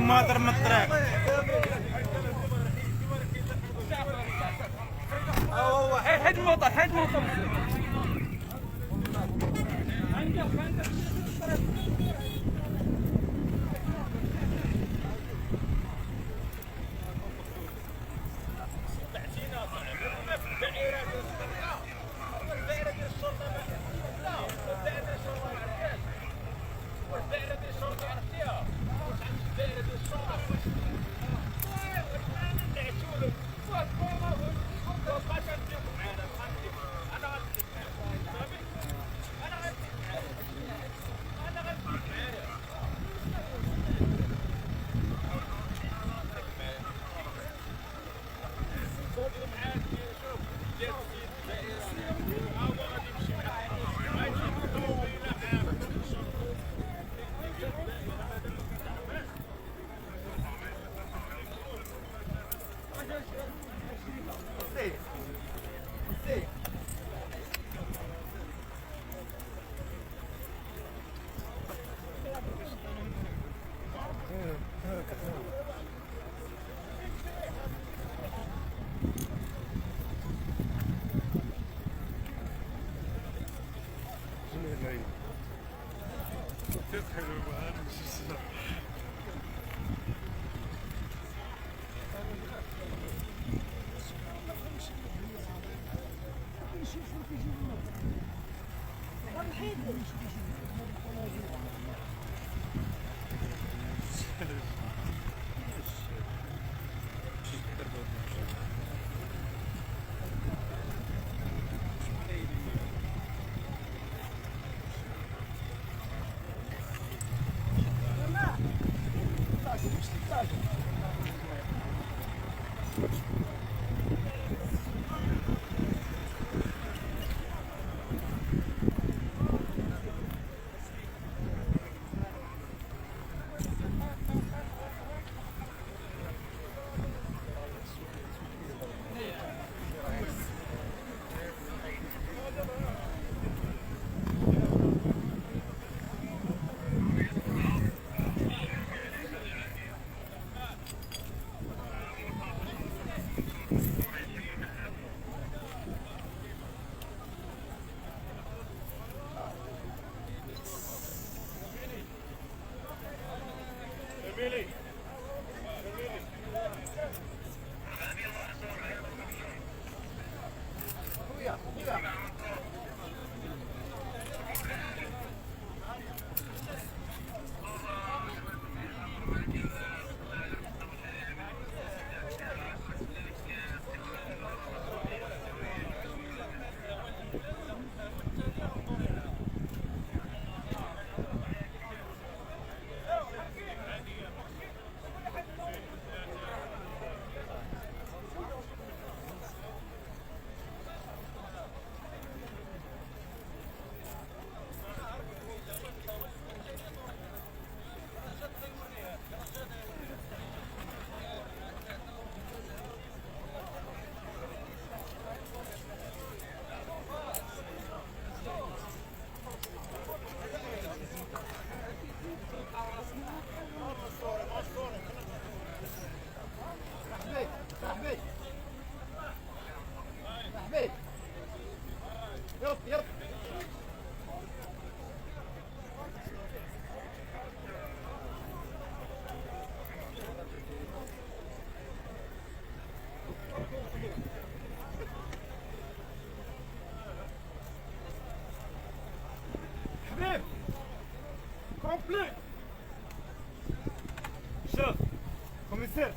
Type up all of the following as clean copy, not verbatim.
مادر من الطريق. حيد الموطر حيد الموطر. شوف كوميسير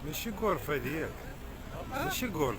ماشي غرفة ديالك ماشي غرفة.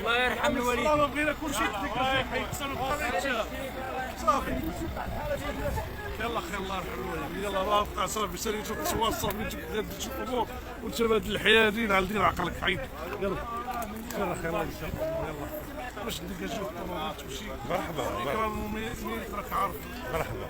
الله يرحم الوالدين. الله بغينا كل شيء الله يحسن الطريق صافي. يلا خير الله يرحم الوالدين. يلا الله يبقى صافي سير تشوف التواصل غادي تشوف الامور وانت هاد الحياه دين عندنا عقلك حيد. يلا خير الله يسلمك. يلا باش نديك نشوف الطوموبيل تمشي. مرحبا راك عارف. مرحبا.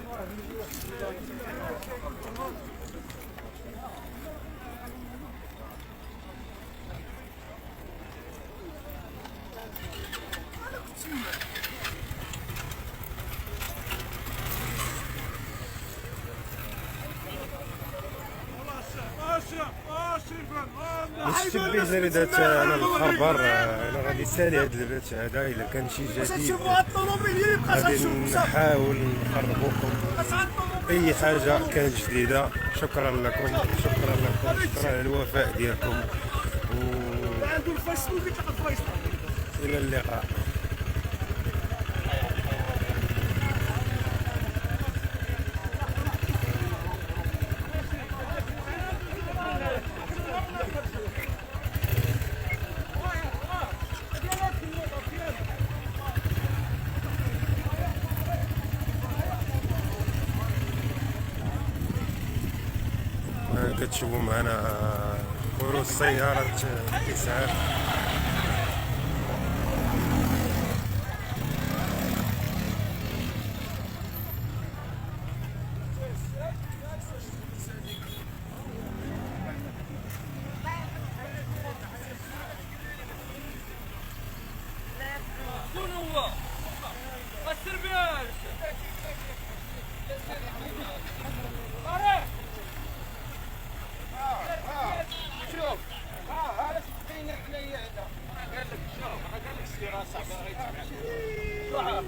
الشبيه زريدات انا الخبر انا غادي نسالي هاد البات هذا الا كان شي جديد غادي نحاول نقربوكم اي حاجه كانت جديده. شكرا لكم شكرا على الوفاء ديالكم الى اللقاء. كتشوفوا معنا خروج سيارة الإسعاف. شنو هو؟ السربيال. شوف هذا سكين عليا هذا قال لك شوف قال لك السيارة صاحبي طلع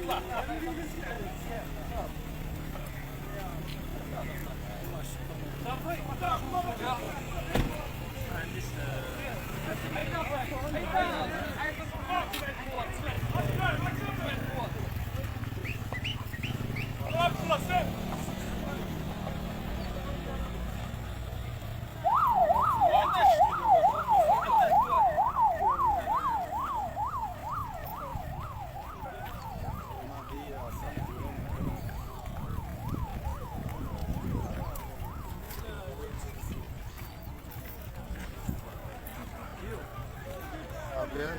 bien,